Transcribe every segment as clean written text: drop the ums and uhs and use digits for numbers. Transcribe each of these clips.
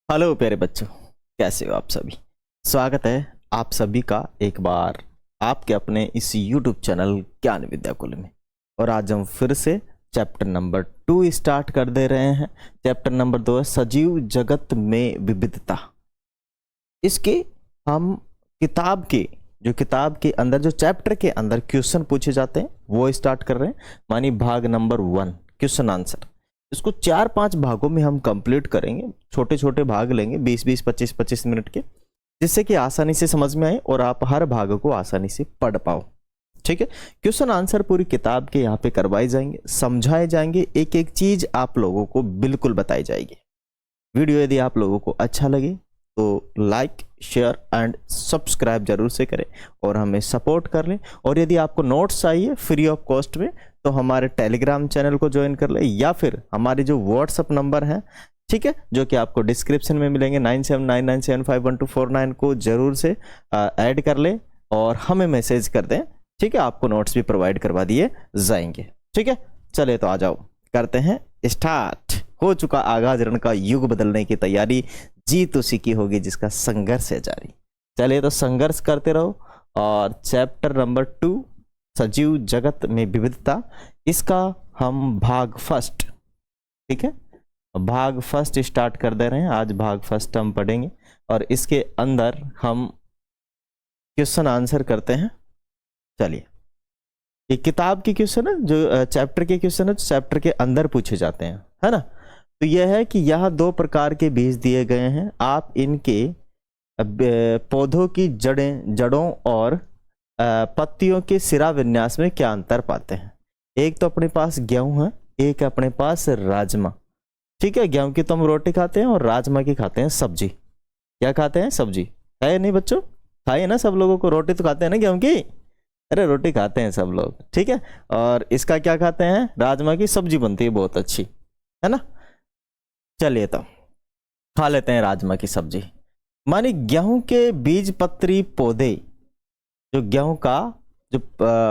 Hello प्यारे बच्चों, कैसे हो आप सभी। स्वागत है आप सभी का एक बार आपके अपने इस YouTube चैनल ज्ञान विद्याकुल में। और आज हम फिर से चैप्टर नंबर 2 स्टार्ट कर दे रहे हैं। चैप्टर नंबर 2 है सजीव जगत में विविधता। इसके हम किताब के अंदर जो चैप्टर के अंदर क्वेश्चन पूछे जाते हैं वो स्टार्ट कर रहे हैं। मानी भाग नंबर 1 क्वेश्चन आंसर। इसको 4-5 भागों में हम कंप्लीट करेंगे। छोटे छोटे भाग लेंगे 20-20 25-25 मिनट के, जिससे कि आसानी से समझ में आए और आप हर भाग को आसानी से पढ़ पाओ। ठीक है, क्वेश्चन आंसर पूरी किताब के यहाँ पे करवाए जाएंगे, समझाए जाएंगे, एक एक चीज आप लोगों को बिल्कुल बताई जाएगी। वीडियो यदि आप लोगों को अच्छा लगे तो लाइक शेयर एंड सब्सक्राइब जरूर से करें और हमें सपोर्ट कर लें। और यदि आपको नोट्स चाहिए फ्री ऑफ कॉस्ट में तो हमारे टेलीग्राम चैनल को ज्वाइन कर ले, या फिर हमारे जो व्हाट्सअप नंबर है, ठीक है, जो कि आपको डिस्क्रिप्शन में मिलेंगे 9799751249 को जरूर से ऐड कर ले और हमें मैसेज कर दें। ठीक है, आपको नोट्स भी प्रोवाइड करवा दिए जाएंगे। ठीक है, चले तो आ जाओ, करते हैं स्टार्ट। हो चुका आगाज रण का युग बदलने की तैयारी, जीत उसी की होगी जिसका संघर्ष है जारी। चलिए तो संघर्ष करते रहो। और चैप्टर नंबर 2 सजीव जगत में विविधता, इसका हम भाग फर्स्ट, ठीक है, भाग फर्स्ट स्टार्ट कर दे रहे हैं। आज भाग फर्स्ट हम पढ़ेंगे और इसके अंदर हम क्वेश्चन आंसर करते हैं। चलिए, ये किताब के क्वेश्चन है, जो चैप्टर के क्वेश्चन है चैप्टर के अंदर पूछे जाते हैं, है ना। तो यह है कि यह 2 प्रकार के बीज दिए गए हैं, आप इनके पौधों की जड़ों और पत्तियों के सिरा विन्यास में क्या अंतर पाते हैं। एक तो अपने पास गेहूं है, एक अपने पास राजमा। ठीक है, गेहूं की तो हम रोटी खाते हैं और राजमा की खाते हैं सब्जी। क्या खाते हैं? सब्जी। खाए नहीं बच्चों? खाए ना सब लोगों को, रोटी तो खाते हैं ना गेहूं की। अरे रोटी खाते हैं सब लोग, ठीक है। और इसका क्या खाते हैं? राजमा की सब्जी बनती है बहुत अच्छी, है ना। चलिए तो खा लेते हैं राजमा की सब्जी। मानी गेहूं के बीज पत्री पौधे, जो गेहूं का जो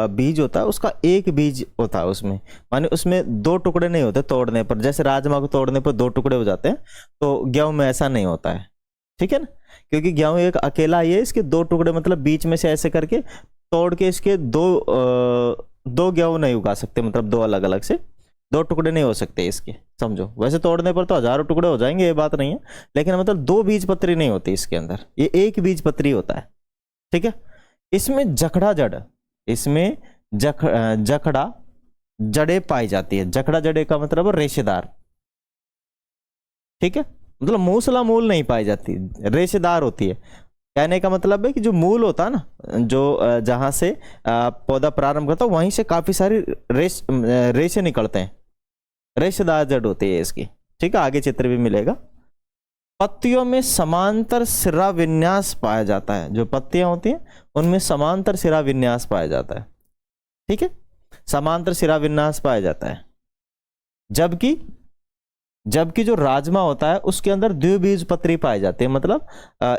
बीज होता है उसका एक बीज होता है उसमें, माने उसमें 2 टुकड़े नहीं होते तोड़ने पर। जैसे राजमा को तोड़ने पर 2 टुकड़े हो जाते हैं, तो गेहूं में ऐसा नहीं होता है। ठीक है ना, क्योंकि गेहूं एक अकेला ही है, इसके 2 टुकड़े मतलब बीच में से ऐसे करके तोड़ के इसके दो गेहूं नहीं उगा सकते, मतलब 2 अलग अलग से 2 टुकड़े नहीं हो सकते इसके, समझो। वैसे तोड़ने पर तो हजारों टुकड़े हो जाएंगे, ये बात नहीं है, लेकिन मतलब 2 बीज पत्री नहीं होती इसके अंदर, ये एक बीज पत्री होता है। ठीक है, इसमें जखड़ा जड़, इसमें जखड़ा जड़े पाई जाती है। जखड़ा जड़े का मतलब रेशेदार। ठीक है, मतलब मूसला मूल नहीं पाई जाती, रेशेदार होती है। कहने का मतलब है कि जो मूल होता है ना, जो जहां से पौधा प्रारंभ करता है वहीं से काफी सारी रेशे निकलते हैं, रेशेदार जड़ होती है इसकी। ठीक है, आगे चित्र भी मिलेगा। पत्तियों में समांतर सिरा विन्यास पाया जाता है, जो पत्तियां होती हैं उनमें समांतर सिरा विन्यास पाया जाता है। ठीक है, समांतर सिरा विन्यास पाया जाता है। जबकि जो राजमा होता है उसके अंदर द्विबीज पत्री पाई जाती है, मतलब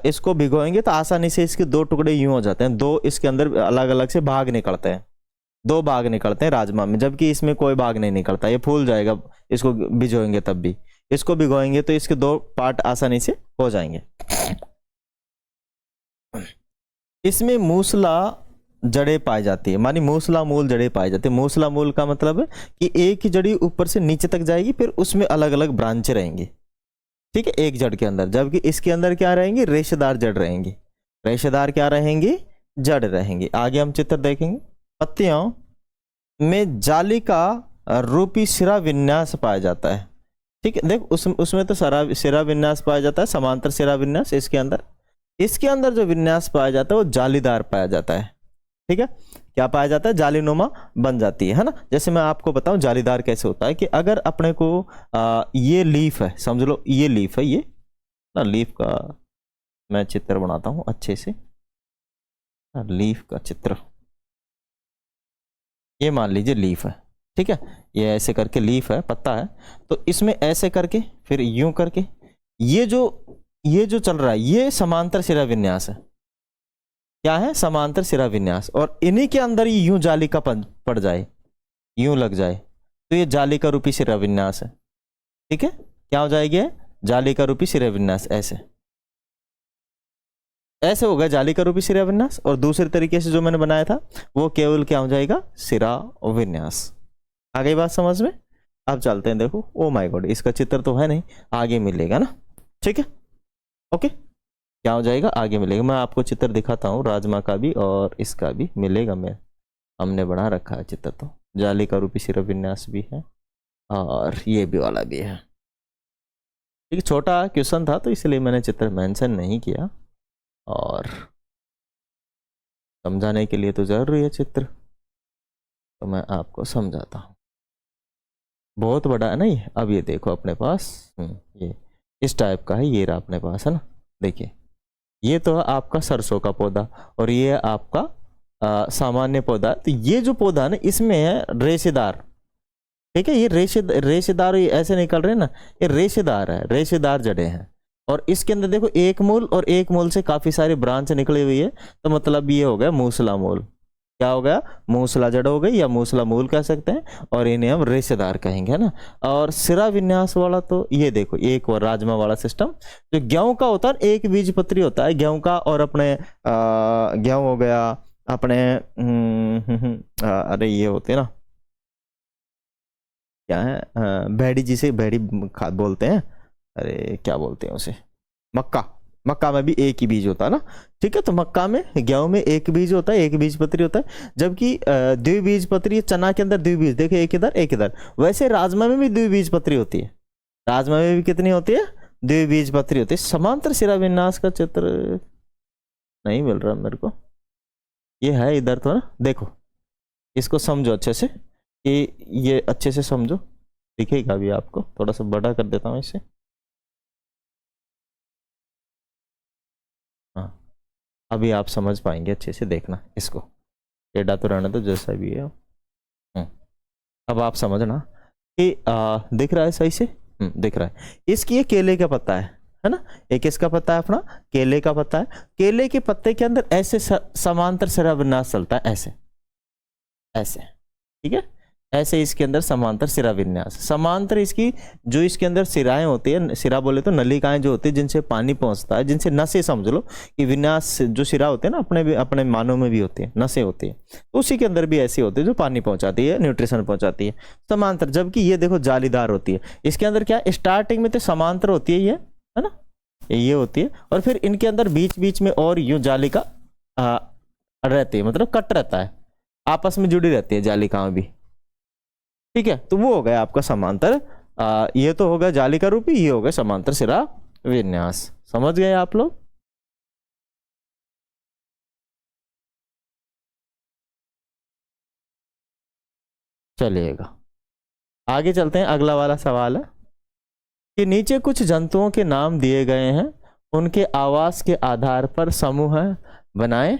इसको भिगोएंगे तो आसानी से इसके 2 टुकड़े यूं हो जाते हैं, 2 इसके अंदर अलग अलग से भाग निकलते हैं, 2 भाग निकलते हैं राजमा में, जबकि इसमें कोई भाग नहीं निकलता, ये फूल जाएगा इसको भिगोएंगे। तब भी इसको भिगोएंगे तो इसके 2 पार्ट आसानी से हो जाएंगे। इसमें मूसला जड़ें पाई जाती है, मानी मूसला मूल जड़ें पाई जाती है। मूसला मूल का मतलब है कि एक ही जड़ी ऊपर से नीचे तक जाएगी, फिर उसमें अलग अलग ब्रांचें रहेंगी। ठीक है, एक जड़ के अंदर, जबकि इसके अंदर क्या रहेंगी? रेशेदार जड़ रहेंगी। रेशेदार क्या रहेंगी? जड़ रहेंगी। आगे हम चित्र देखेंगे। पत्तियों में जाली का रूपी सिरा विन्यास पाया जाता है। ठीक है, देख उसमें तो सिरा विन्यास पाया जाता है, समांतर सिरा विन्यास। इसके अंदर जो विन्यास पाया जाता है वो जालीदार पाया जाता है। ठीक है, क्या पाया जाता है? जालीनुमा बन जाती है ना। जैसे मैं आपको बताऊं जालीदार कैसे होता है, कि अगर अपने को ये लीफ है, समझ लो ये लीफ है, ये ना लीफ का मैं चित्र बनाता हूं अच्छे से। लीफ का चित्र, ये मान लीजिए लीफ है। ठीक है, ये ऐसे करके लीफ है, पत्ता है, तो इसमें ऐसे करके फिर यूं करके ये जो चल रहा है ये समांतर सिरा विन्यास है। क्या है? समांतर सिरा विन्यास। और इन्हीं के अंदर ही यूं जाली का पड़ जाए, यूं लग जाए, तो ये जाली का रूपी सिरा विन्यास है। ठीक है, क्या हो जाएगी? जालिका रूपी शिराविन्यास, ऐसे ऐसे होगा जालिका रूपी शिराविन्यास। और दूसरे तरीके से जो मैंने बनाया था वो केवल क्या हो जाएगा, शिरा विन्यास। आ गई बात समझ में। अब चलते हैं, देखो ओ माय गॉड इसका चित्र तो है नहीं, आगे मिलेगा ना, ठीक है ओके। क्या हो जाएगा, आगे मिलेगा। मैं आपको चित्र दिखाता हूँ राजमा का भी और इसका भी मिलेगा, मैं हमने बना रखा है चित्र, तो जालिका रूपी शिराविन्यास भी है और ये भी वाला भी है। ठीक, छोटा क्वेश्चन था तो इसलिए मैंने चित्र मेंशन नहीं किया, और समझाने के लिए तो जरूरी है चित्र, तो मैं आपको समझाता हूँ। बहुत बड़ा है ना ये। अब ये देखो अपने पास ये इस टाइप का है, ये रहा अपने पास है ना। देखिए ये तो है आपका सरसों का पौधा और ये है आपका सामान्य पौधा। तो ये जो पौधा है ना इसमें है रेशेदार, ठीक है। ये रेशेदार ये ऐसे निकल रहे हैं ना, ये रेशेदार है, रेशेदार जड़ें हैं। और इसके अंदर देखो एक मूल और एक मूल से काफी सारी ब्रांच निकली हुई है, तो मतलब ये हो गया मूसला मूल। क्या हो गया, मूसला जड़ हो गई या मूसला मूल कह सकते हैं, और इन्हें हम रेशेदार कहेंगे, है ना। और सिरा विन्यास वाला तो ये देखो एक और राजमा वाला सिस्टम, जो गेहूं का होता है एक बीज पत्री होता है गेहूं का, और अपने गेहूं हो गया अपने अरे ये होते हैं ना, क्या है भेड़ी, जिसे भेड़ी बोलते हैं, अरे क्या बोलते हैं उसे, मक्का। मक्का में भी एक ही बीज होता है ना, ठीक है। तो मक्का में गेहूं में एक बीज होता है, एक बीज पत्री होता है, जबकि द्विबीज पत्री चना के अंदर द्विबीज, देखिए एक इधर एक इधर। वैसे राजमा में भी द्विबीज पत्री होती है, राजमा में भी कितनी होती है, द्विबीज पत्री होती है। समांतर शिराविन्यास का चित्र नहीं मिल रहा मेरे को, ये है इधर तो ना, देखो इसको समझो अच्छे से, कि ये अच्छे से समझो, दिखेगा अभी आपको, थोड़ा सा बड़ा कर देता हूँ इसे। हाँ अभी आप समझ पाएंगे अच्छे से, देखना इसको, टेढ़ा तो रहना तो जैसा भी है। अब आप समझना कि दिख रहा है सही से, दिख रहा है। इसकी ये केले का पत्ता है ना, एक इसका पत्ता है अपना, केले का पत्ता है। केले के पत्ते के अंदर ऐसे समांतर शिराविन्यास चलता है, ऐसे ऐसे, ठीक है। ऐसे इसके अंदर समांतर शिरा विन्यास, समांतर इसकी जो इसके अंदर सिराएं होती है, सिरा बोले तो नलिकाएं जो होती है जिनसे पानी पहुंचता है, जिनसे नसें समझ लो कि विन्यास जो सिरा होते हैं ना अपने मानव में भी होती है, नसें होती है, तो उसी के अंदर भी ऐसी होती है जो पानी पहुंचाती है, न्यूट्रिशन पहुंचाती है, समांतर। जबकि ये देखो जालीदार होती है, इसके अंदर क्या स्टार्टिंग में तो समांतर होती है, ये है ना, ये होती है, और फिर इनके अंदर बीच बीच में और यूं जालिका रहती है, मतलब कट रहता है, आपस में जुड़ी रहती है जालिकाएं भी, ठीक है। तो वो हो गया आपका समांतर, ये तो होगा जालिका रूपी, ये हो गया समांतर शिरा विन्यास। समझ गए आप लोग। चलिएगा आगे चलते हैं। अगला वाला सवाल है कि नीचे कुछ जंतुओं के नाम दिए गए हैं, उनके आवास के आधार पर समूह बनाए,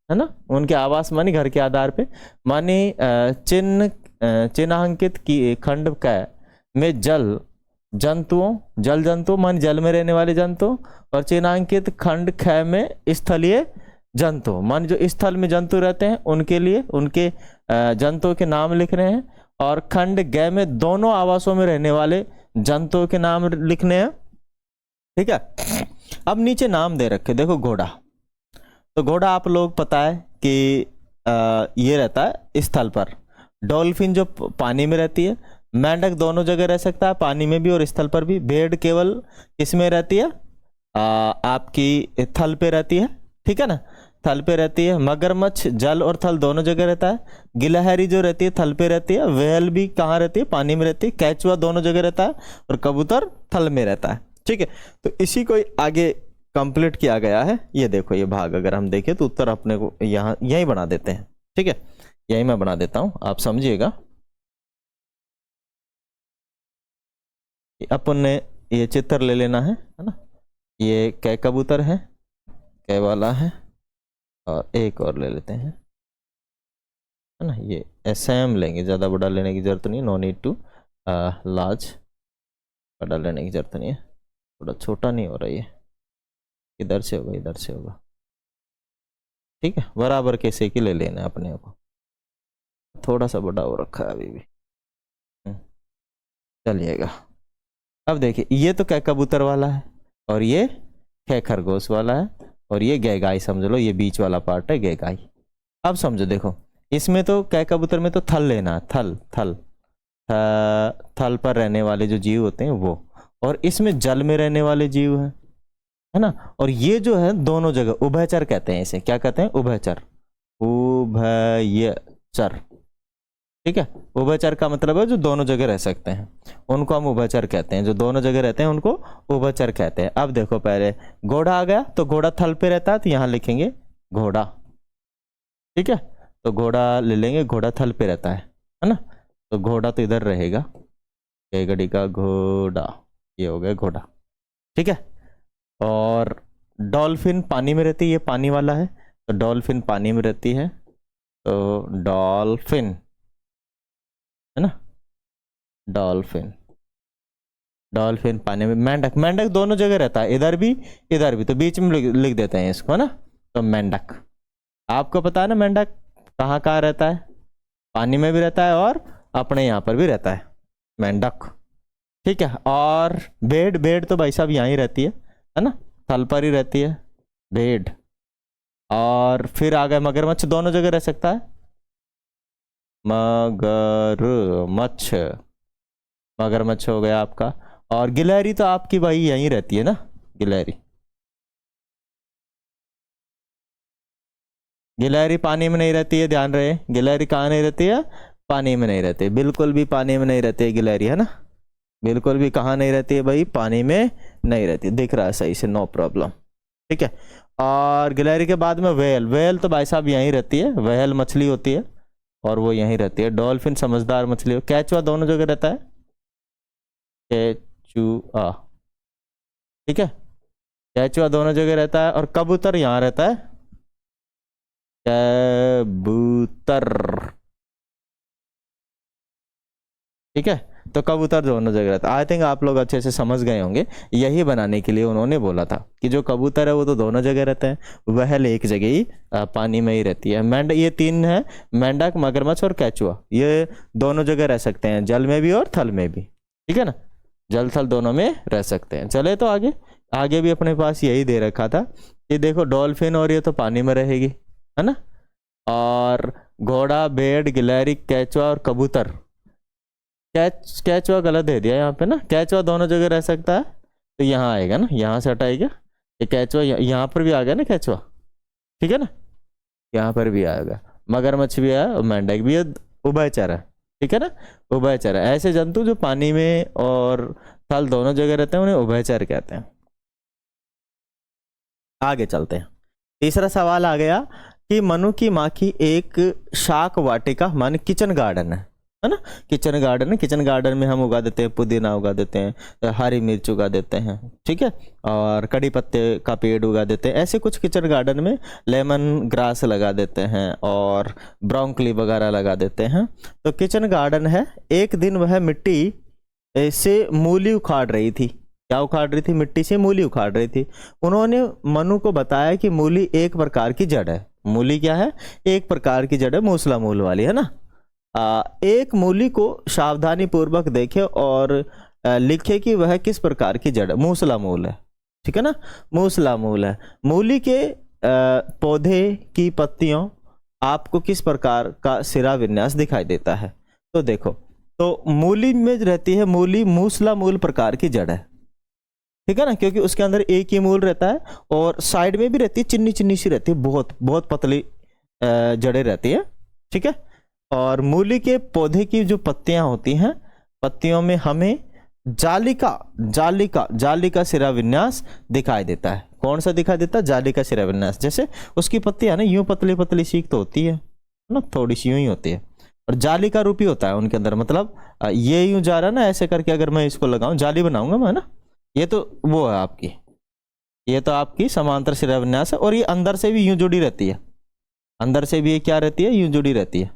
है ना। उनके आवास मानी घर के आधार पे, मानी चिन्हांकित की खंड का में जल जंतुओं मान जल में रहने वाले जंतु, और चिन्हांकित खंड ख में स्थलीय जंतु मान जो स्थल में जंतु रहते हैं उनके लिए उनके जंतुओं के नाम लिख रहे हैं, और खंड ग में दोनों आवासों में रहने वाले जंतुओं के नाम लिखने हैं, ठीक है। अब नीचे नाम दे रखे, देखो घोड़ा, तो घोड़ा आप लोग पता है कि ये रहता है स्थल पर, डॉल्फिन जो पानी में रहती है, मेंढक दोनों जगह रह सकता है, पानी में भी और स्थल पर भी, भेड़ केवल किसमें रहती है, आपकी थल पे रहती है, ठीक है ना, थल पे रहती है। मगरमच्छ जल और थल दोनों जगह रहता है। गिलहरी जो रहती है थल पे रहती है। व्हेल भी कहाँ रहती है, पानी में रहती है। कैचुआ दोनों जगह रहता है, और कबूतर थल में रहता है, ठीक है। तो इसी को आगे कंप्लीट किया गया है। ये देखो ये भाग अगर हम देखें तो उत्तर अपने को यहाँ यही बना देते हैं, ठीक है, यही मैं बना देता हूं, आप समझिएगा। अपन ने ये चित्र ले लेना है ना, ये कै कबूतर है, कै वाला है, और एक और ले लेते हैं, है ना, ये एसएम लेंगे, ज़्यादा बड़ा लेने की जरूरत नहीं, नो नीड टू लार्ज, बड़ा लेने की जरूरत नहीं है, थोड़ा छोटा नहीं हो रहा ये, इधर से होगा इधर से होगा, ठीक है। बराबर कैसे की ले लेना है अपने को, थोड़ा सा बड़ा हो रखा है अभी भी, चलिएगा। अब देखिए ये तो कै कबूतर वाला है और ये खे खरगोश वाला है और ये गैगाई समझ लो, ये बीच वाला पार्ट है गैगाई। अब समझो देखो इसमें तो कै कबूतर में तो थल लेना है, थल थल थल पर रहने वाले जो जीव होते हैं वो, और इसमें जल में रहने वाले जीव हैं, है ना। और ये जो है दोनों जगह उभयचर कहते हैं, इसे क्या कहते हैं, उभयचर, उभयचर, ठीक है। उभयचर का मतलब है जो दोनों जगह रह सकते हैं, उनको हम उभयचर कहते हैं, जो दोनों जगह रहते हैं उनको उभयचर कहते हैं। अब देखो पहले घोड़ा आ गया, तो घोड़ा थल पे रहता है तो यहां लिखेंगे घोड़ा, ठीक है। तो घोड़ा ले लेंगे, घोड़ा थल पे रहता है ना, तो घोड़ा तो इधर रहेगा, गड़ी का घोड़ा, ये हो गया घोड़ा, ठीक है। और डॉल्फिन पानी में रहती है, ये पानी वाला है, तो डॉल्फिन पानी में रहती है, तो डॉल्फिन, है ना, डॉल्फिन, डॉल्फिन पानी में। मेंढक, मेंढक दोनों जगह रहता है, इधर भी तो बीच में लिख देते हैं इसको, है ना। तो मेंढक, आपको पता है ना मेंढक कहाँ कहाँ रहता है, पानी में भी रहता है और अपने यहाँ पर भी रहता है मेंढक, ठीक है। और भेड़, भेड़ तो भाई साहब यहाँ ही रहती है ना, थल पर ही रहती है भेड़। और फिर आ गए मगरमच्छ, दोनों जगह रह सकता है, मगरमच्छ, मगरमच्छ हो गया आपका। और गिलहरी तो आपकी भाई यहीं रहती है ना, गिलहरी, गिलहरी पानी में नहीं रहती है, ध्यान रहे, गिलहरी कहाँ नहीं रहती है, पानी में नहीं रहती, बिल्कुल भी पानी में नहीं रहती है गिलहरी, है ना, बिल्कुल भी कहाँ नहीं रहती है भाई, पानी में नहीं रहती, दिख रहा है सही से, नो प्रॉब्लम, ठीक है। और गिलहरी के बाद में वेल, वेल तो भाई साहब यहीं रहती है, वेल मछली होती है और वो यहीं रहती है। डॉल्फिन समझदार मछली हो, कैचुआ दोनों जगह रहता है, कैचुआ, ठीक है, कैचुआ दोनों जगह रहता है। और कबूतर यहाँ रहता है, कबूतर, ठीक है, तो कबूतर दोनों जगह रहता है। आई थिंक आप लोग अच्छे से समझ गए होंगे, यही बनाने के लिए उन्होंने बोला था कि जो कबूतर है वो तो दोनों जगह रहते हैं, वहल एक जगह ही पानी में ही रहती है। मेंढक, ये तीन है, मेंढक, मगरमच्छ और कैचुआ, ये दोनों जगह रह सकते हैं, जल में भी और थल में भी, ठीक है ना, जल थल दोनों में रह सकते हैं। चले तो आगे, आगे भी अपने पास यही दे रखा था कि देखो डॉल्फिन और ये तो पानी में रहेगी, है ना। और घोड़ा, भेड़, गिलहरी, कैचुआ और कबूतर, कैचुआ गलत दे दिया यहाँ पे ना, कैचुआ दोनों जगह रह सकता है, तो यहाँ आएगा ना, यहाँ से हटाएगा, ये कैचुआ यहाँ पर भी आ गया ना कैचुआ, ठीक है ना, यहाँ पर भी आएगा, मगरमच्छ भी आया और मेंढक भी है, उभयचर है, ठीक है ना, उभयचर है। ऐसे जंतु जो पानी में और थल दोनों जगह रहते हैं उन्हें उभयचर कहते हैं। आगे चलते हैं, तीसरा सवाल आ गया कि मनु की माँ की एक शाक वाटिका मान किचन गार्डन है ना, किचन गार्डन है, किचन गार्डन में हम उगा देते हैं, पुदीना उगा देते हैं, हरी मिर्च उगा देते हैं, ठीक है, और कड़ी पत्ते का पेड़ उगा देते हैं, ऐसे कुछ किचन गार्डन में लेमन ग्रास लगा देते हैं और ब्रोंकली वगैरह लगा देते हैं। तो किचन गार्डन है, एक दिन वह मिट्टी से मूली उखाड़ रही थी, क्या उखाड़ रही थी, मिट्टी से मूली उखाड़ रही थी। उन्होंने मनु को बताया कि मूली एक प्रकार की जड़ है, मूली क्या है, एक प्रकार की जड़ है, मूसला मूल वाली, है ना। एक मूली को सावधानी पूर्वक देखे और लिखे कि वह किस प्रकार की जड़, मूसला मूल है, ठीक है ना, मूसला मूल है। मूली के पौधे की पत्तियों आपको किस प्रकार का सिरा विन्यास दिखाई देता है। तो देखो, तो मूली में रहती है, मूली मूसला मूल प्रकार की जड़ है, ठीक है ना, क्योंकि उसके अंदर एक ही मूल रहता है और साइड में भी रहती है, चिन्नी चिन्नी सी रहती है, बहुत बहुत पतली जड़ें रहती है, ठीक है। और मूली के पौधे की जो पत्तियां होती हैं, पत्तियों में हमें जाली का सिरा विन्यास दिखाई देता है। कौन सा दिखाई देता है, जाली का सिरा विन्यास। जैसे उसकी पत्तियां ना यूं पतली पतली सी तो होती है ना, थोड़ी सी यूं ही होती है, और जाली का रूप ही होता है उनके अंदर, मतलब ये यूं जा रहा है ना, ऐसे करके अगर मैं इसको लगाऊं, जाली बनाऊंगा मैं ना, ये तो वो है आपकी, ये तो आपकी समांतर सिरा विन्यास है। और ये अंदर से भी यूं जुड़ी रहती है, अंदर से भी ये क्या रहती है, यूं जुड़ी रहती है,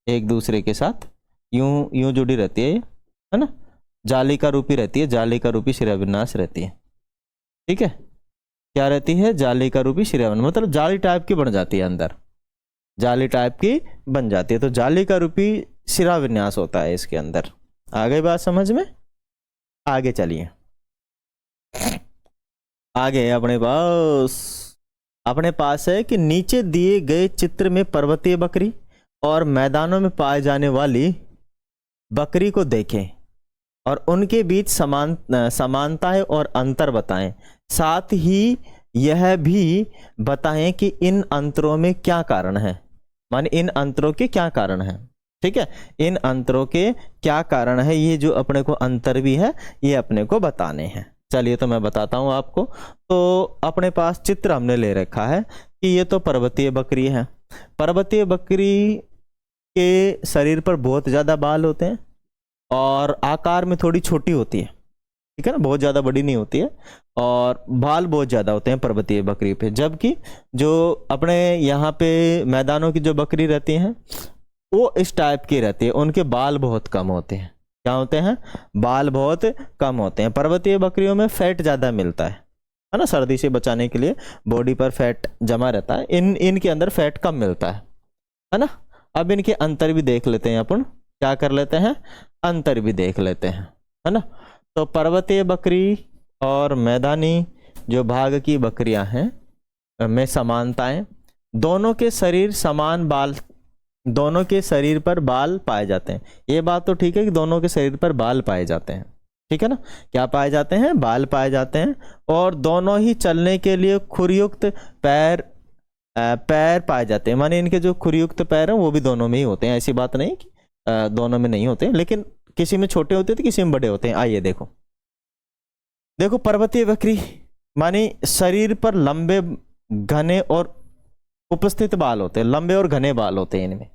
एक दूसरे के साथ यूं जुड़ी रहती है ना, जाली का रूपी रहती है, जाली का रूपी शिराविन्यास रहती है, ठीक है, क्या रहती है, जाली का रूपी शिराविन्यास, मतलब जाली टाइप की बन जाती है, अंदर जाली टाइप की बन जाती है, तो जाली का रूपी शिराविन्यास होता है इसके अंदर। आ गई बात समझ में, आगे चलिए। आगे अपने पास है कि नीचे दिए गए चित्र में पर्वतीय बकरी और मैदानों में पाए जाने वाली बकरी को देखें और उनके बीच समानताएं और अंतर बताएं। साथ ही यह भी बताएं कि इन अंतरों में क्या कारण है, माने इन अंतरों के क्या कारण है। ठीक है, इन अंतरों के क्या कारण है, ये जो अपने को अंतर भी है ये अपने को बताने हैं। चलिए तो मैं बताता हूं आपको। तो अपने पास चित्र हमने ले रखा है कि ये तो पर्वतीय बकरी है। पर्वतीय बकरी के शरीर पर बहुत ज्यादा बाल होते हैं और आकार में थोड़ी छोटी होती है, ठीक है ना, बहुत ज्यादा बड़ी नहीं होती है, और बाल बहुत ज्यादा होते हैं पर्वतीय बकरी पे। जबकि जो अपने यहाँ पे मैदानों की जो बकरी रहती हैं वो इस टाइप की रहती है, उनके बाल बहुत कम होते हैं। क्या होते हैं? बाल बहुत कम होते हैं। पर्वतीय बकरियों में फैट ज्यादा मिलता है ना, सर्दी से बचाने के लिए बॉडी पर फैट जमा रहता है। इनके अंदर फैट कम मिलता है ना। अब इनके अंतर भी देख लेते हैं अपन, क्या कर लेते हैं, अंतर भी देख लेते हैं, है ना। तो पर्वतीय बकरी और मैदानी जो भाग की बकरियां हैं में समानताएं, दोनों के शरीर समान बाल, दोनों के शरीर पर बाल पाए जाते हैं। ये बात तो ठीक है कि दोनों के शरीर पर बाल पाए जाते हैं, ठीक है ना। क्या पाए जाते हैं? बाल पाए जाते हैं। और दोनों ही चलने के लिए खुरयुक्त पैर पाए जाते हैं, माने इनके जो खुरयुक्त पैर हैं वो भी दोनों में ही होते हैं। ऐसी बात नहीं कि दोनों में नहीं होते, लेकिन किसी में छोटे होते हैं तो किसी में बड़े होते हैं। आइए देखो पर्वतीय बकरी माने शरीर पर लंबे घने और उपस्थित बाल होते हैं, लंबे और घने बाल होते हैं, इनमें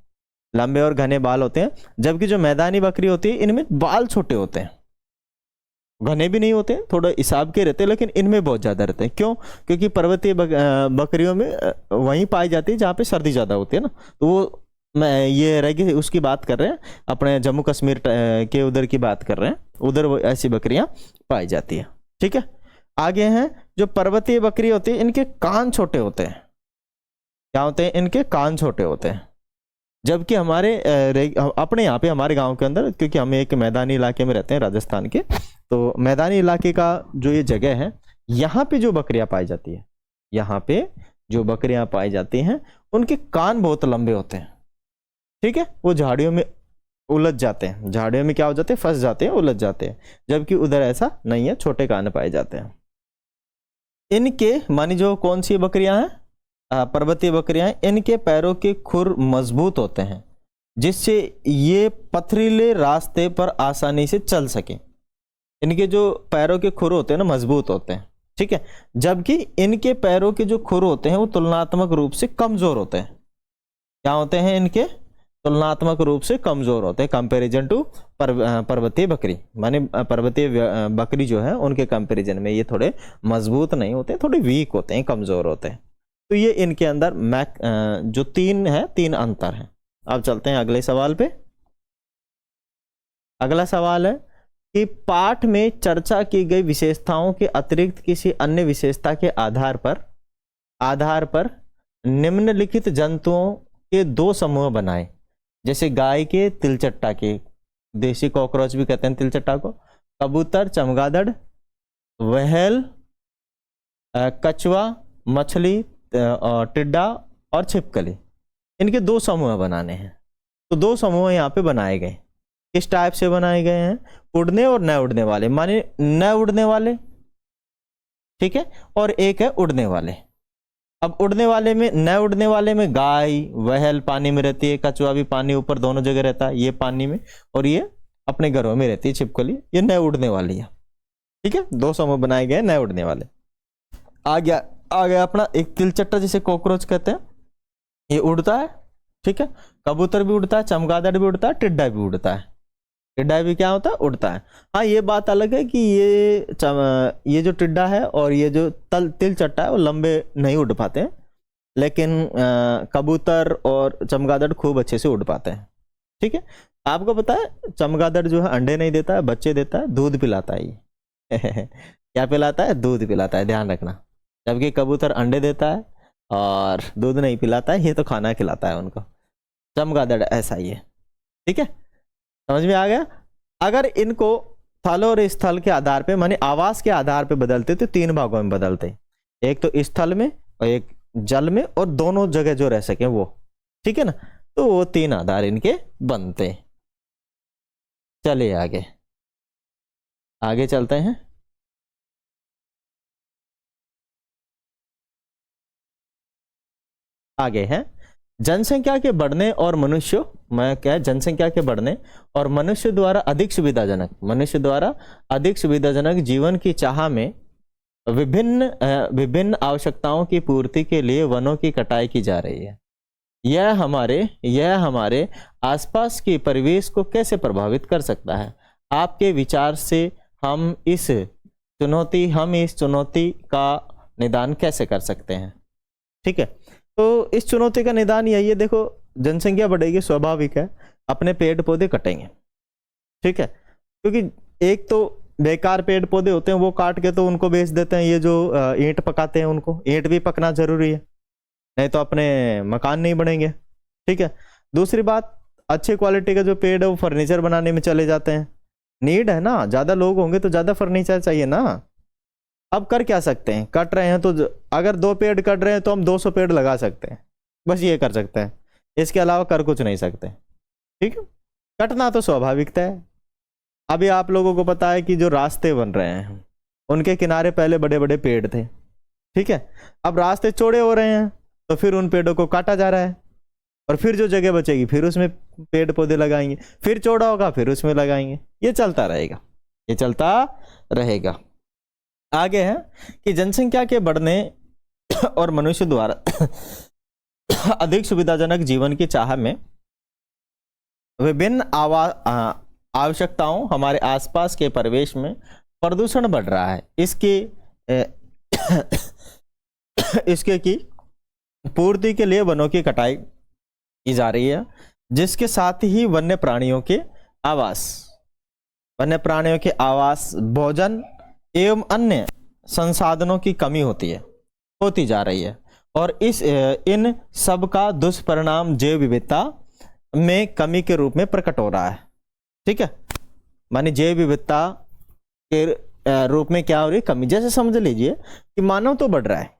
लंबे और घने बाल होते हैं। जबकि जो मैदानी बकरी होती है इनमें बाल छोटे होते हैं, घने भी नहीं होते हैं, थोड़ा हिसाब के रहते हैं, लेकिन इनमें बहुत ज्यादा रहते हैं। क्यों? क्योंकि पर्वतीय बकरियों में वहीं पाई जाती है जहाँ पे सर्दी ज्यादा होती है ना। तो वो मैं ये रह गई उसकी बात कर रहे हैं, अपने जम्मू कश्मीर के उधर की बात कर रहे हैं, उधर वो ऐसी बकरियां पाई जाती है। ठीक है, आगे हैं जो पर्वतीय बकरी होती है, इनके कान छोटे होते हैं। क्या होते हैं? इनके कान छोटे होते हैं। जबकि अपने यहाँ पे हमारे गांव के अंदर, क्योंकि हम एक मैदानी इलाके में रहते हैं राजस्थान के, तो मैदानी इलाके का जो ये जगह है, यहाँ पे जो बकरियां पाई जाती है, यहाँ पे जो बकरियां पाई जाती हैं उनके कान बहुत लंबे होते हैं। ठीक है, वो झाड़ियों में उलझ जाते हैं, झाड़ियों में क्या हो जाते हैं, फंस जाते हैं, उलझ जाते हैं। जबकि उधर ऐसा नहीं है, छोटे कान पाए जाते हैं इनके। मानी जो कौन सी बकरियां हैं, पर्वतीय बकरियां, इनके पैरों के खुर मजबूत होते हैं जिससे ये पथरीले रास्ते पर आसानी से चल सके। इनके जो पैरों के खुर होते हैं ना, मजबूत होते हैं। ठीक है, जबकि इनके पैरों के जो खुर होते हैं वो तुलनात्मक रूप से कमजोर होते हैं। क्या होते हैं? इनके तुलनात्मक रूप से कमजोर होते हैं, कंपैरिजन टू पर्वतीय बकरी। माने पर्वतीय बकरी जो है उनके कंपैरिजन में ये थोड़े मजबूत नहीं होते, थोड़े वीक होते हैं, कमजोर होते हैं। तो ये इनके अंदर जो तीन अंतर हैं। अब चलते हैं अगले सवाल पे। अगला सवाल है कि पाठ में चर्चा की गई विशेषताओं के अतिरिक्त किसी अन्य विशेषता के आधार पर निम्नलिखित जंतुओं के दो समूह बनाएं। जैसे गाय के तिलचट्टा के, देसी कॉकरोच भी कहते हैं तिलचट्टा को, कबूतर, चमगादड़, व्हेल, कछुआ, मछली, टिड्डा और छिपकली, इनके दो समूह बनाने हैं। तो दो समूह यहाँ पे बनाए गए। किस टाइप से बनाए गए हैं? उड़ने और न उड़ने वाले। माने न उड़ने वाले, ठीक है, और एक है उड़ने वाले। अब उड़ने वाले में, न उड़ने वाले में गाय, व्हेल पानी में रहती है, कछुआ भी पानी ऊपर दोनों जगह रहता है, ये पानी में, और ये अपने घरों में रहती है छिपकली, ये न उड़ने वाली है। ठीक है, दो समूह बनाए गए न उड़ने वाले। आ गया अपना एक तिलचट्टा, जिसे कॉकरोच कहते हैं, ये उड़ता है। ठीक है, कबूतर भी उड़ता है, चमगादड़ भी उड़ता है, टिड्डा भी उड़ता है। टिड्डा भी क्या होता है? उड़ता है। हाँ, ये बात अलग है कि ये जो टिड्डा है और ये जो तिलचट्टा है वो लंबे नहीं उड़ पाते हैं, लेकिन कबूतर और चमगादड़ खूब अच्छे से उड़ पाते हैं। ठीक है, आपको पता है चमगादड़ जो है अंडे नहीं देता है, बच्चे देता है, दूध पिलाता है ये क्या पिलाता है? दूध पिलाता है, ध्यान रखना। जबकि कबूतर अंडे देता है और दूध नहीं पिलाता है, ये तो खाना खिलाता है उनको। चमगादड़ ऐसा ही है। ठीक है, समझ में आ गया? अगर इनको थल और स्थल के आधार पे, माने आवास के आधार पे बदलते तो 3 भागों में बदलते, एक तो स्थल में और एक जल में, और दोनों जगह जो रह सके वो, ठीक है ना। तो वो 3 आधार इनके बनते। चलिए आगे आगे चलते हैं। आगे है जनसंख्या के बढ़ने और मनुष्य, मैं क्या, जनसंख्या के बढ़ने और मनुष्य द्वारा अधिक सुविधाजनक जीवन की चाह में विभिन्न आवश्यकताओं की पूर्ति के लिए वनों की कटाई की जा रही है। यह हमारे आसपास के परिवेश को कैसे प्रभावित कर सकता है? आपके विचार से हम इस चुनौती का निदान कैसे कर सकते हैं? ठीक है, तो इस चुनौती का निदान यही है, देखो जनसंख्या बढ़ेगी, स्वाभाविक है, अपने पेड़ पौधे कटेंगे, ठीक है, क्योंकि एक तो बेकार पेड़ पौधे होते हैं वो काट के तो उनको बेच देते हैं, ये जो ईंट पकाते हैं उनको, ईंट भी पकना जरूरी है, नहीं तो अपने मकान नहीं बनेंगे, ठीक है। दूसरी बात, अच्छे क्वालिटी का जो पेड़ है वो फर्नीचर बनाने में चले जाते हैं, नीड है ना, ज्यादा लोग होंगे तो ज्यादा फर्नीचर चाहिए ना। अब कर क्या सकते हैं, कट रहे हैं तो अगर 2 पेड़ कट रहे हैं तो हम 200 पेड़ लगा सकते हैं, बस ये कर सकते हैं, इसके अलावा कर कुछ नहीं सकते, ठीक है। कटना तो स्वाभाविकता है। अभी आप लोगों को पता है कि जो रास्ते बन रहे हैं उनके किनारे पहले बड़े बड़े पेड़ थे, ठीक है, अब रास्ते चौड़े हो रहे हैं तो फिर उन पेड़ों को काटा जा रहा है, और फिर जो जगह बचेगी फिर उसमें पेड़ पौधे लगाएंगे, फिर चौड़ा होगा फिर उसमें लगाएंगे, ये चलता रहेगा। आगे है कि जनसंख्या के बढ़ने और मनुष्य द्वारा अधिक सुविधाजनक जीवन की चाह में विभिन्न आवश्यकताओं हमारे आसपास के परिवेश में प्रदूषण बढ़ रहा है। इसके की पूर्ति के लिए वनों की कटाई की जा रही है, जिसके साथ ही वन्य प्राणियों के आवास, भोजन एवं अन्य संसाधनों की कमी होती जा रही है, और इन सब का दुष्परिणाम जैव विविधता में कमी के रूप में प्रकट हो रहा है, ठीक है, माने जैव विविधता के रूप में क्या हो रही है, कमी। जैसे समझ लीजिए कि मानव तो बढ़ रहा है,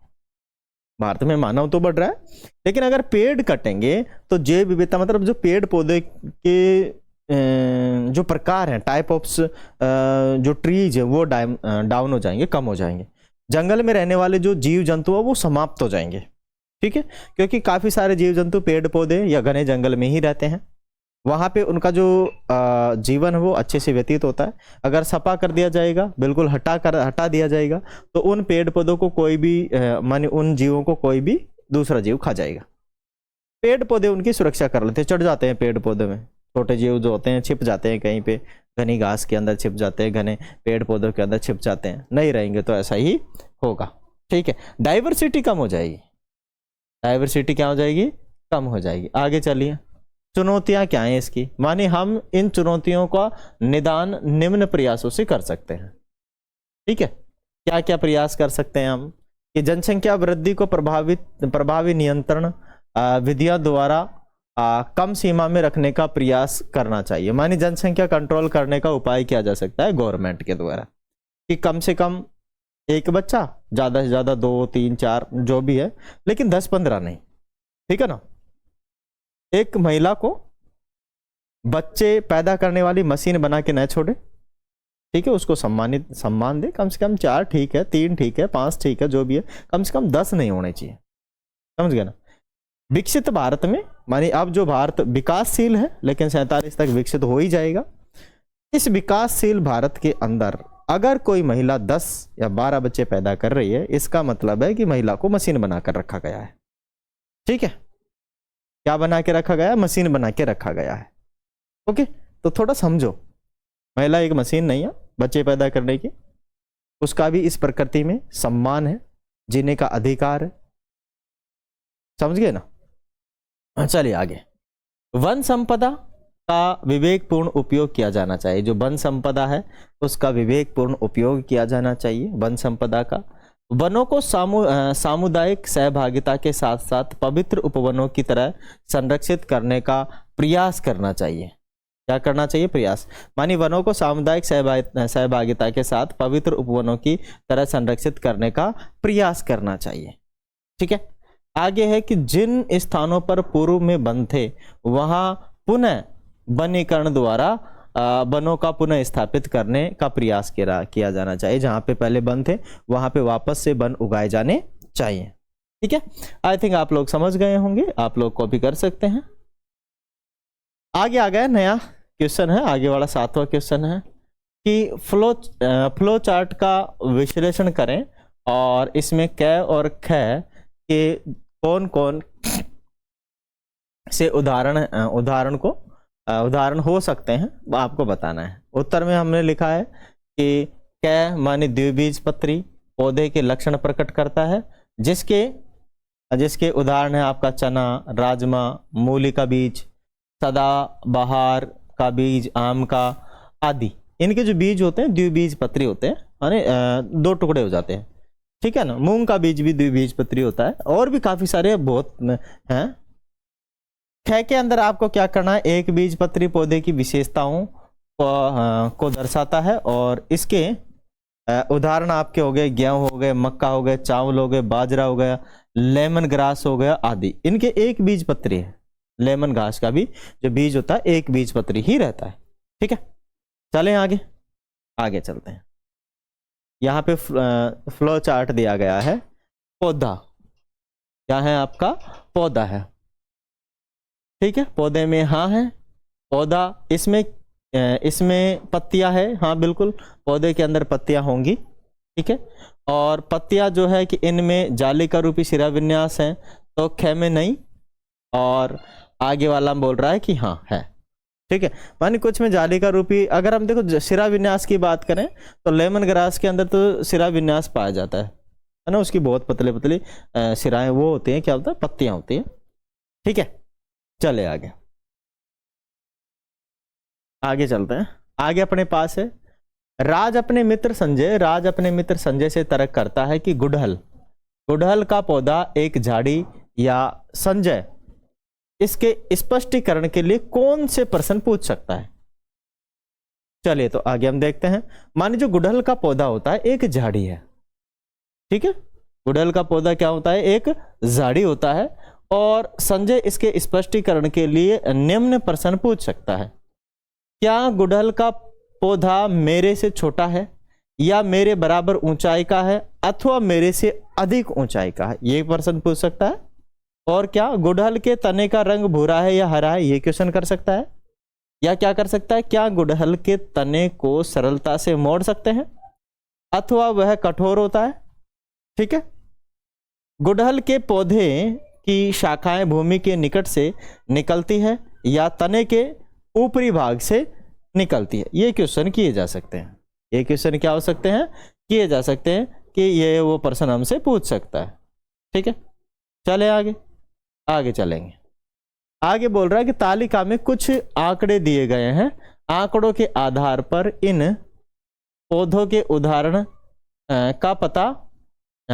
भारत में मानव तो बढ़ रहा है, लेकिन अगर पेड़ कटेंगे तो जैव विविधता, मतलब जो पेड़ पौधे के जो प्रकार हैं, टाइप ऑफ जो ट्रीज है वो डाउन हो जाएंगे, कम हो जाएंगे। जंगल में रहने वाले जो जीव जंतु है वो समाप्त हो जाएंगे, ठीक है, क्योंकि काफी सारे जीव जंतु पेड़ पौधे या घने जंगल में ही रहते हैं, वहां पे उनका जो जीवन है वो अच्छे से व्यतीत होता है। अगर सफा कर दिया जाएगा, बिल्कुल हटा दिया जाएगा, तो उन पेड़ पौधों को कोई भी माने उन जीवों को कोई भी दूसरा जीव खा जाएगा। पेड़ पौधे उनकी सुरक्षा कर लेते हैं, चढ़ जाते हैं पेड़ पौधे में, छोटे जीव जो होते हैं छिप जाते हैं कहीं पे, घनी घास के अंदर छिप जाते हैं, घने पेड़ पौधों के अंदर छिप जाते हैं, नहीं रहेंगे तो ऐसा ही होगा, ठीक है। डाइवर्सिटी कम हो जाएगी, कम हो जाएगी। आगे चलिए, चुनौतियां क्या हैं इसकी, माने हम इन चुनौतियों का निदान निम्न प्रयासों से कर सकते हैं, ठीक है। क्या क्या प्रयास कर सकते हैं हम, कि जनसंख्या वृद्धि को प्रभावी नियंत्रण विधियों द्वारा कम सीमा में रखने का प्रयास करना चाहिए। मानी जनसंख्या कंट्रोल करने का उपाय किया जा सकता है गवर्नमेंट के द्वारा, कि कम से कम 1 बच्चा, ज्यादा से ज्यादा 2 3 4 जो भी है, लेकिन 10-15 नहीं, ठीक है ना। एक महिला को बच्चे पैदा करने वाली मशीन बना के न छोड़े, ठीक है, उसको सम्मान दे, कम से कम 4 ठीक है, 3 ठीक है, 5 ठीक है, जो भी है, कम से कम 10 नहीं होने चाहिए, समझ गए ना। विकसित भारत में, मानी अब जो भारत विकासशील है लेकिन 47 तक विकसित हो ही जाएगा, इस विकासशील भारत के अंदर अगर कोई महिला 10 या 12 बच्चे पैदा कर रही है, इसका मतलब है कि महिला को मशीन बनाकर रखा गया है, ठीक है। क्या बना के रखा गया है, मशीन बना के रखा गया है, ओके। तो थोड़ा समझो, महिला एक मशीन नहीं है बच्चे पैदा करने की, उसका भी इस प्रकृति में सम्मान है, जीने का अधिकार है, समझ गए ना। चलिए आगे, वन संपदा का विवेकपूर्ण उपयोग किया जाना चाहिए। जो वन संपदा है उसका विवेकपूर्ण उपयोग किया जाना चाहिए। वन संपदा का, वनों को सामुदायिक सहभागिता के साथ साथ पवित्र उपवनों की तरह संरक्षित करने का प्रयास करना चाहिए। क्या करना चाहिए? प्रयास। मानी वनों को सामुदायिक सहभागिता के साथ पवित्र उपवनों की तरह संरक्षित करने का प्रयास करना चाहिए। ठीक है, आगे है कि जिन स्थानों पर पूर्व में वन थे वहां पुनः वनीकरण द्वारा वनों का पुनः स्थापित करने का प्रयास किया जाना चाहिए। जहां पे पहले वन थे वहां पे वापस से वन उगाए जाने चाहिए। ठीक है, आई थिंक आप लोग समझ गए होंगे, आप लोग कॉपी कर सकते हैं। आगे आ गया नया क्वेश्चन है, आगे वाला 7वां क्वेश्चन है कि फ्लो चार्ट का विश्लेषण करें और इसमें क और ख के कौन कौन से उदाहरण हो सकते हैं वो आपको बताना है। उत्तर में हमने लिखा है कि क माने द्विबीजपत्री पौधे के लक्षण प्रकट करता है, जिसके उदाहरण है आपका चना, राजमा, मूली का बीज, सदाबहार का बीज, आम का आदि। इनके जो बीज होते हैं द्विबीजपत्री होते हैं, माने 2 टुकड़े हो जाते हैं। ठीक है ना, मूंग का बीज भी द्विबीजपत्री होता है, और भी काफी सारे बहुत हैं। ख के अंदर आपको क्या करना है? एक बीजपत्री पौधे की विशेषताओं को दर्शाता है, और इसके उदाहरण आपके हो गए गेहूं हो गए, मक्का हो गए, चावल हो गए, बाजरा हो गया, लेमन ग्रास हो गया आदि। इनके एक बीजपत्री है। लेमन घास का भी जो बीज होता है एक बीजपत्री ही रहता है। ठीक है, चलें आगे चलते हैं। यहाँ पे फ्लो चार्ट दिया गया है। पौधा क्या है? आपका पौधा है। ठीक है, पौधे में हाँ है पौधा, इसमें पत्तियां है, हाँ बिल्कुल पौधे के अंदर पत्तियां होंगी। ठीक है, और पत्तियां जो है कि इनमें जाली का रूपी शिरा विन्यास है, तो ख में नहीं, और आगे वाला बोल रहा है कि हाँ है। ठीक है, मानी कुछ में जाली का रूपी, अगर हम देखो शिरा विन्यास की बात करें तो लेमन ग्रास के अंदर तो शिरा विन्यास पाया जाता है ना, उसकी बहुत पतले पतली शिराएं वो होती हैं, क्या होता है? पत्तियां होती हैं। ठीक है, चले आगे चलते हैं। आगे अपने पास है राज अपने मित्र संजय से तर्क करता है कि गुड़हल का पौधा एक झाड़ी या संजय, इसके स्पष्टीकरण के लिए कौन से प्रश्न पूछ सकता है? चलिए तो आगे हम देखते हैं। मानिए जो गुड़हल का पौधा होता है एक झाड़ी है। ठीक है, गुड़हल का पौधा क्या होता है? एक झाड़ी होता है, और संजय इसके स्पष्टीकरण के लिए निम्न प्रश्न पूछ सकता है। क्या गुड़हल का पौधा मेरे से छोटा है, या मेरे बराबर ऊंचाई का है, अथवा मेरे से अधिक ऊंचाई का है? ये प्रश्न पूछ सकता है। और क्या गुड़हल के तने का रंग भूरा है या हरा है? ये क्वेश्चन कर सकता है। या क्या कर सकता है? क्या गुड़हल के तने को सरलता से मोड़ सकते हैं, अथवा वह कठोर होता है? ठीक है, गुड़हल के पौधे की शाखाएं भूमि के निकट से निकलती है या तने के ऊपरी भाग से निकलती है? ये क्वेश्चन किए जा सकते हैं। ये क्वेश्चन क्या हो सकते हैं? किए जा सकते हैं कि ये वो प्रश्न हमसे पूछ सकता है। ठीक है, चले आगे चलेंगे। आगे बोल रहा है कि तालिका में कुछ आंकड़े दिए गए हैं, आंकड़ों के आधार पर इन पौधों के उदाहरण का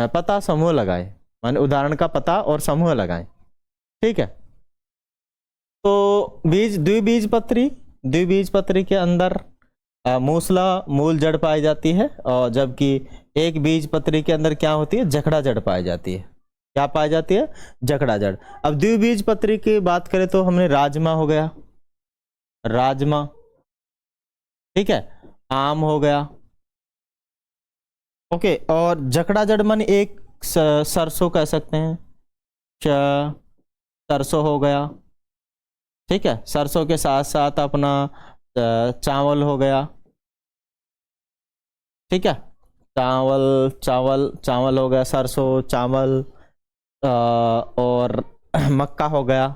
पता समूह लगाएं। माने उदाहरण का पता और समूह लगाएं। ठीक है, तो द्विबीजपत्री के अंदर मूसला मूल जड़ पाई जाती है, और जबकि एक बीजपत्री के अंदर क्या होती है? जखड़ा जड़ पाई जाती है। क्या पाई जाती है? जखड़ा जड़। अब द्विबीजपत्री की बात करें तो हमने राजमा हो गया, राजमा। ठीक है, आम हो गया। ओके, और जखड़ा जड़ माने एक सरसों कह सकते हैं, सरसों हो गया। ठीक है, सरसों के साथ साथ अपना चावल हो गया। ठीक है, चावल हो गया, सरसों, चावल, और मक्का हो गया,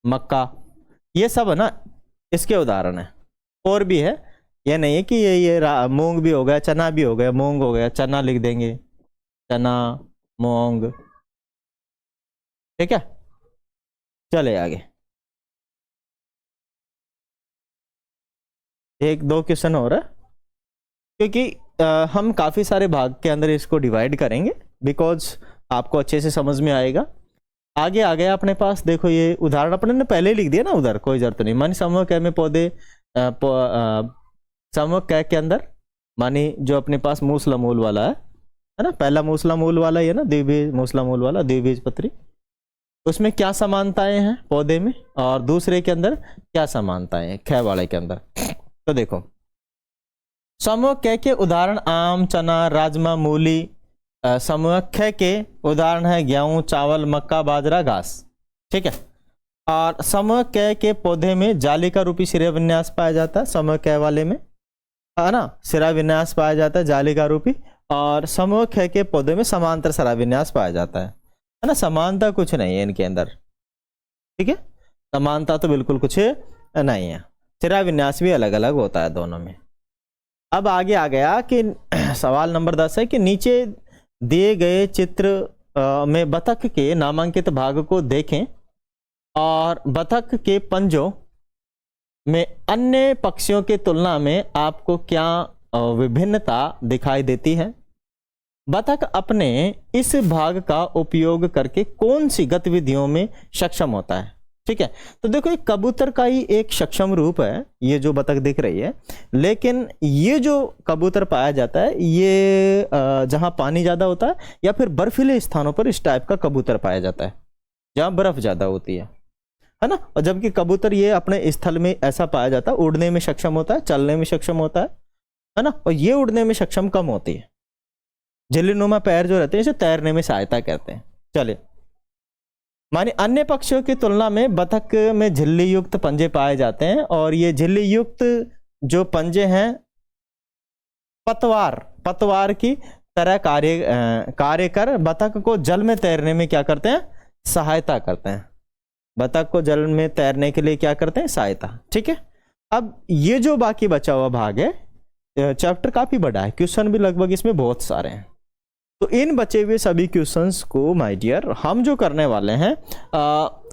मक्का। ये सब है ना, इसके उदाहरण है। और भी है, ये नहीं है कि ये मूंग भी हो गया, चना भी हो गया, मूंग हो गया, चना लिख देंगे, चना, मूंग। ठीक है, चले आगे। 1-2 क्वेश्चन हो रहा है, क्योंकि हम काफी सारे भाग के अंदर इसको डिवाइड करेंगे, बिकॉज आपको अच्छे से समझ में आएगा। आगे आ गया अपने पास, देखो ये उदाहरण अपने ने पहले ही लिख दिया ना उधर, कोई जरूरत नहीं। मानी समूह क में पौधे समूह क के अंदर मानी जो अपने पास मूसला मूल वाला है ना, पहला मूसला मूल वाला ये ना, द्विबीज मूसला मूल वाला द्विबीजपत्री, उसमें क्या समानताएं हैं पौधे में, और दूसरे के अंदर क्या समानताएं हैं ख वाले के अंदर। तो देखो समूह क के उदाहरण आम, चना, राजमा, मूली। समूह ख के उदाहरण है गेहूं, चावल, मक्का, बाजरा, घास। ठीक है। और समूह क के पौधे में जालिका रूपी शिरा विन्यास पाया जाता है, समूह क वाले में है ना शिरा विन्यास पाया जाता है जालिका रूपी, और समूह ख के पौधे में समांतर शिरा विन्यास पाया जाता है ना। समानता कुछ नहीं है इनके अंदर, ठीक है, समानता तो बिल्कुल कुछ नहीं है, शिरा विन्यास भी अलग अलग होता है दोनों में। अब आगे आ गया कि सवाल नंबर 10 है कि नीचे दिए गए चित्र में बतख के नामांकित भाग को देखें और बतख के पंजों में अन्य पक्षियों के तुलना में आपको क्या विभिन्नता दिखाई देती है। बतख अपने इस भाग का उपयोग करके कौन सी गतिविधियों में सक्षम होता है। ठीक है, तो देखो एक कबूतर का ही एक सक्षम रूप है ये जो बतख दिख रही है, लेकिन ये जो कबूतर पाया जाता है ये जहां पानी ज्यादा होता है या फिर बर्फीले स्थानों पर इस टाइप का कबूतर पाया जाता है जहां बर्फ ज्यादा होती है ना। और जबकि कबूतर ये अपने स्थल में ऐसा पाया जाता है, उड़ने में सक्षम होता है, चलने में सक्षम होता है ना, और ये उड़ने में सक्षम कम होती है। झिल्लीनुमा पैर जो रहते हैं इसे तैरने में सहायता करते हैं। चलिए, माने अन्य पक्षियों की तुलना में बतख में झिल्ली युक्त पंजे पाए जाते हैं, और ये झिल्ली युक्त जो पंजे हैं पतवार की तरह कार्य कर बतख को जल में तैरने में क्या करते हैं, सहायता करते हैं। बतख को जल में तैरने के लिए क्या करते हैं, सहायता। ठीक है, अब ये जो बाकी बचा हुआ भाग है, चैप्टर काफी बड़ा है, क्वेश्चन भी लगभग इसमें बहुत सारे हैं। तो इन बचे हुए सभी क्वेश्चंस को माय डियर हम जो करने वाले हैं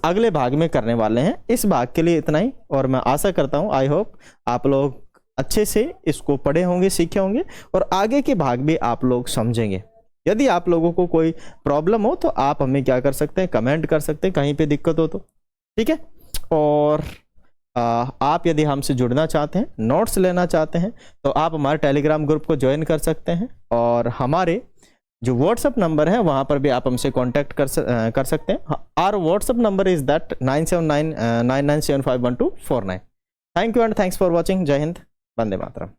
अगले भाग में करने वाले हैं। इस भाग के लिए इतना ही, और मैं आशा करता हूं, आई होप आप लोग अच्छे से इसको पढ़े होंगे, सीखे होंगे, और आगे के भाग भी आप लोग समझेंगे। यदि आप लोगों को कोई प्रॉब्लम हो तो आप हमें क्या कर सकते हैं, कमेंट कर सकते हैं, कहीं पे दिक्कत हो तो। ठीक है, और आप यदि हमसे जुड़ना चाहते हैं, नोट्स लेना चाहते हैं, तो आप हमारे टेलीग्राम ग्रुप को ज्वाइन कर सकते हैं, और हमारे जो व्हाट्सअप नंबर है वहां पर भी आप हमसे कांटेक्ट कर सकते हैं। Our WhatsApp number is that 9799975124 9। Thank you and thanks for watching. जय हिंद, वंदे मातरम।